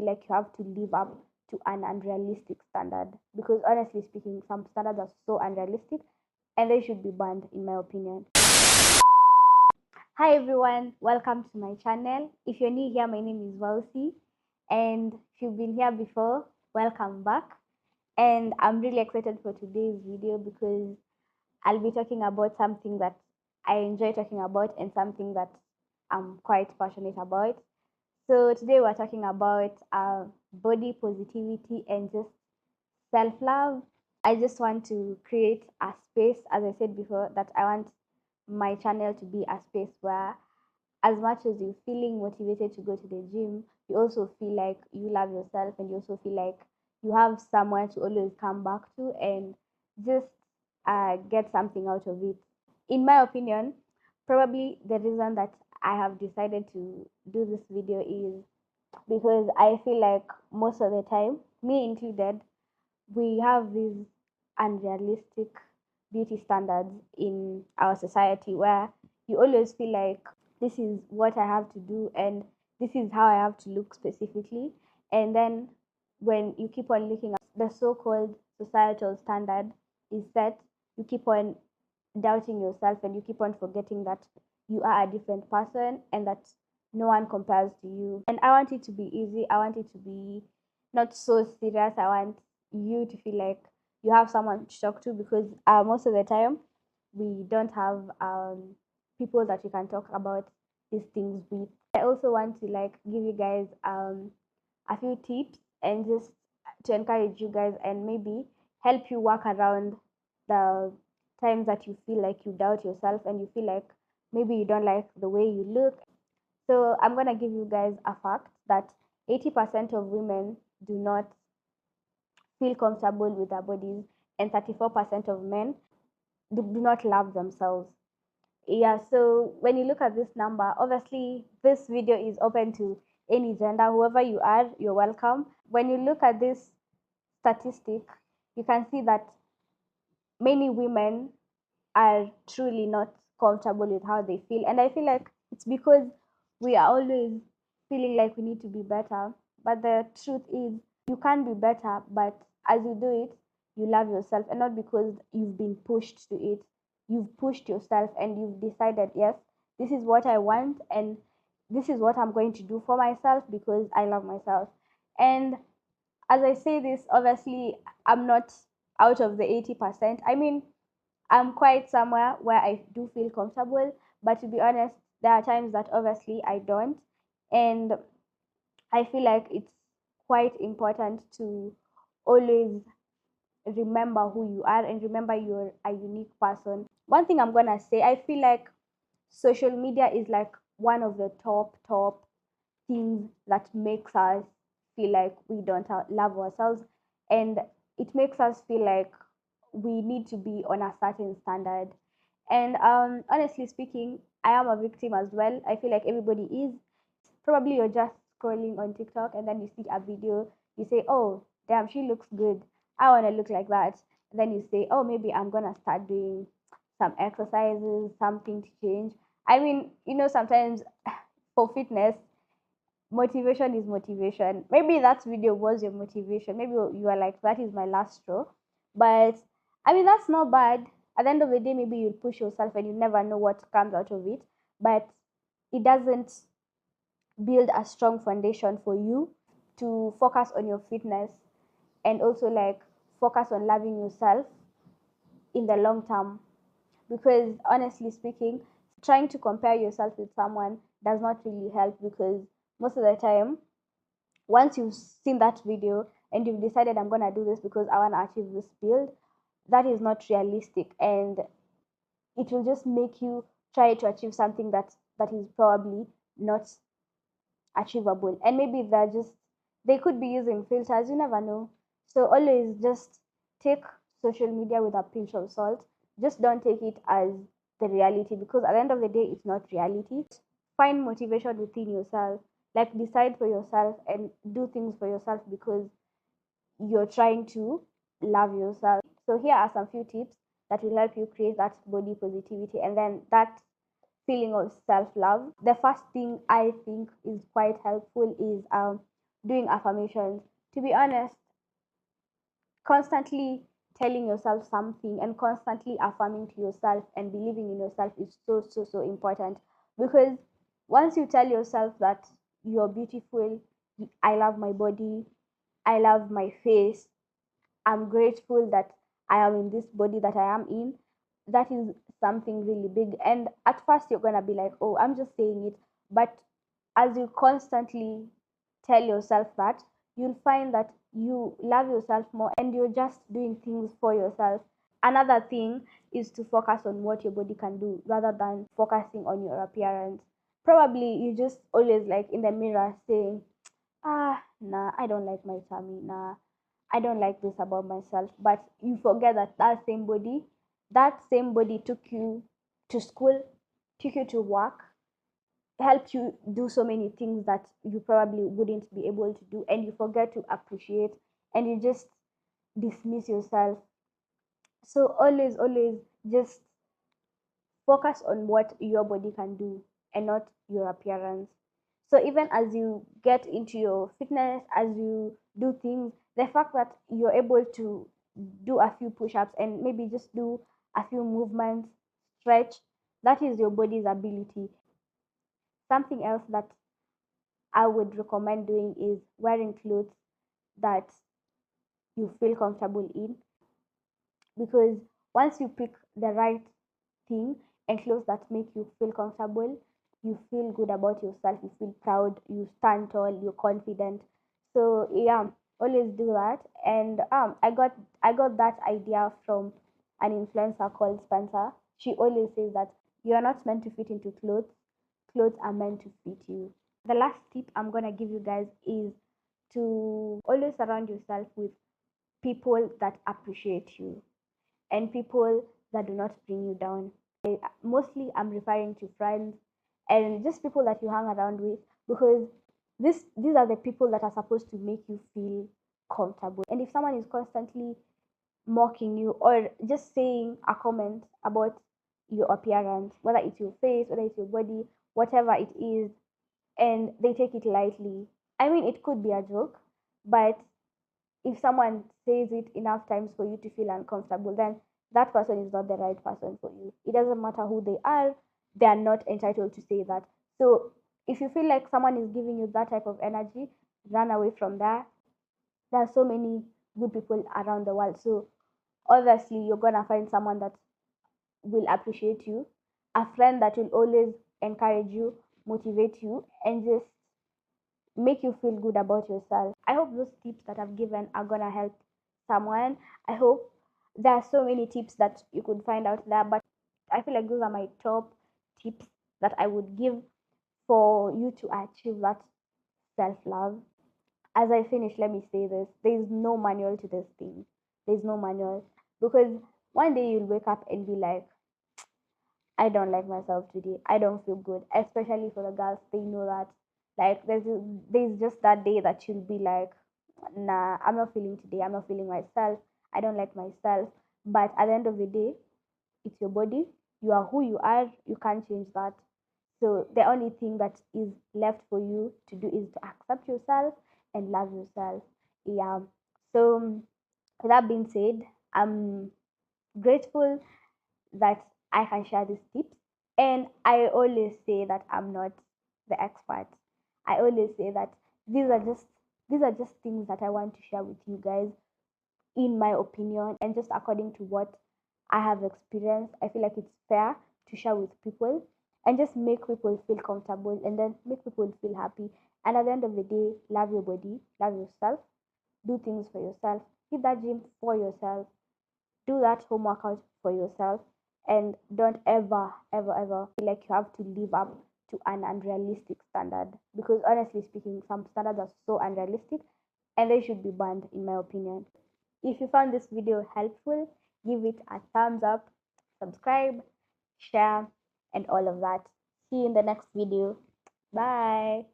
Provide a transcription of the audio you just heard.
feel like you have to live up to an unrealistic standard, because honestly speaking, some standards are so unrealistic and they should be banned, in my opinion. Hi everyone, welcome to my channel. If you're new here, my name is Valsi, and if you've been here before, welcome back. And I'm really excited for today's video because I'll be talking about something that I enjoy talking about and something that I'm quite passionate about. So today we're talking about body positivity and just self-love. I just want to create a space, as I said before, that I want my channel to be a space where, as much as you're feeling motivated to go to the gym, you also feel like you love yourself, and you also feel like you have somewhere to always come back to and just get something out of it. In my opinion, probably the reason that I have decided to do this video is because I feel like most of the time, me included, we have these unrealistic beauty standards in our society where you always feel like this is what I have to do and this is how I have to look specifically. And then when you keep on looking at the so called societal standard is set, you keep on doubting yourself and you keep on forgetting that you are a different person and that no one compares to you. And I want it to be easy. I want it to be not so serious. I want you to feel like you have someone to talk to, because most of the time we don't have people that you can talk about these things with. I also want to like give you guys a few tips and just to encourage you guys and maybe help you work around the times that you feel like you doubt yourself and you feel like maybe you don't like the way you look. So I'm going to give you guys a fact that 80% of women do not feel comfortable with their bodies, and 34% of men do not love themselves. Yeah, so when you look at this number, obviously this video is open to any gender. Whoever you are, you're welcome. When you look at this statistic, you can see that many women are truly not comfortable with how they feel. And I feel like it's because we are always feeling like we need to be better. But the truth is, you can be better, but as you do it, you love yourself, and not because you've been pushed to it. You've pushed yourself and you've decided, yes, this is what I want, and this is what I'm going to do for myself because I love myself. And as I say this, obviously, I'm not out of the 80%. I mean, I'm quite somewhere where I do feel comfortable, but to be honest, there are times that obviously I don't. And I feel like it's quite important to always remember who you are and remember you're a unique person. One thing I'm gonna say, I feel like social media is like one of the top things that makes us feel like we don't love ourselves, and it makes us feel like we need to be on a certain standard. And honestly speaking, I am a victim as well. I feel like everybody is. Probably you're just scrolling on TikTok and then you see a video, you say, oh damn, she looks good, I want to look like that. And then you say, oh, maybe I'm gonna start doing some exercises, something to change. I mean, sometimes for fitness, motivation is motivation. Maybe that video was your motivation. Maybe you are like, that is my last straw. But I mean, that's not bad. At the end of the day, maybe you'll push yourself and you never know what comes out of it. But it doesn't build a strong foundation for you to focus on your fitness and also like focus on loving yourself in the long term. Because honestly speaking, trying to compare yourself with someone does not really help, because most of the time, once you've seen that video and you've decided, I'm going to do this because I want to achieve this build, that is not realistic, and it will just make you try to achieve something that is probably not achievable. And maybe they could be using filters, you never know. So always just take social media with a pinch of salt. Just don't take it as the reality, because at the end of the day, it's not reality. Find motivation within yourself, like decide for yourself and do things for yourself because you're trying to love yourself. So here are some few tips that will help you create that body positivity and then that feeling of self-love. The first thing I think is quite helpful is doing affirmations. To be honest, constantly telling yourself something and constantly affirming to yourself and believing in yourself is so important, because once you tell yourself that you're beautiful, I love my body, I love my face, I'm grateful that I am in this body that I am in, that is something really big. And at first you're gonna be like, oh, I'm just saying it. But as you constantly tell yourself that, you'll find that you love yourself more and you're just doing things for yourself. Another thing is to focus on what your body can do rather than focusing on your appearance. Probably you just always like in the mirror saying, nah, I don't like my tummy, nah, I don't like this about myself. But you forget that that same body took you to school, took you to work, helped you do so many things that you probably wouldn't be able to do, and you forget to appreciate, and you just dismiss yourself. So always just focus on what your body can do and not your appearance. So even as you get into your fitness, as you do things, the fact that you're able to do a few push-ups and maybe just do a few movements, stretch, that is your body's ability. Something else that I would recommend doing is wearing clothes that you feel comfortable in, because once you pick the right thing and clothes that make you feel comfortable, you feel good about yourself, you feel proud, you stand tall, you're confident. So yeah, always do that. And I got that idea from an influencer called Spencer. She always says that you are not meant to fit into clothes, clothes are meant to fit you. The last tip I'm gonna give you guys is to always surround yourself with people that appreciate you and people that do not bring you down. Mostly, I'm referring to friends and just people that you hang around with, because these are the people that are supposed to make you feel comfortable. And if someone is constantly mocking you or just saying a comment about your appearance, whether it's your face, whether it's your body, whatever it is, and they take it lightly, I mean, it could be a joke, but if someone says it enough times for you to feel uncomfortable, then that person is not the right person for you. It doesn't matter who they are not entitled to say that. So if you feel like someone is giving you that type of energy, run away from that. There are so many good people around the world. So obviously you're gonna find someone that will appreciate you, a friend that will always encourage you, motivate you, and just make you feel good about yourself. I hope those tips that I've given are gonna help someone. I hope there are so many tips that you could find out there, but I feel like those are my top tips that I would give for you to achieve that self love. As I finish, let me say this: there is no manual to this thing. There's no manual, because one day you'll wake up and be like, I don't like myself today. I don't feel good. Especially for the girls, they know that. Like there's just that day that you'll be like, nah, I'm not feeling today. I'm not feeling myself. I don't like myself. But at the end of the day, it's your body. You are who you are. You can't change that. So the only thing that is left for you to do is to accept yourself and love yourself. Yeah. So with that being said, I'm grateful that I can share these tips. And I always say that I'm not the expert. I always say that these are just these are just things that I want to share with you guys in my opinion and just according to what I have experienced. I feel like it's fair to share with people and just make people feel comfortable and then make people feel happy. And at the end of the day, love your body, love yourself, do things for yourself, hit that gym for yourself, do that home workout for yourself, and don't ever feel like you have to live up to an unrealistic standard, because honestly speaking, some standards are so unrealistic and they should be banned in my opinion. If you found this video helpful, give it a thumbs up, subscribe, share, and all of that. See you in the next video. Bye.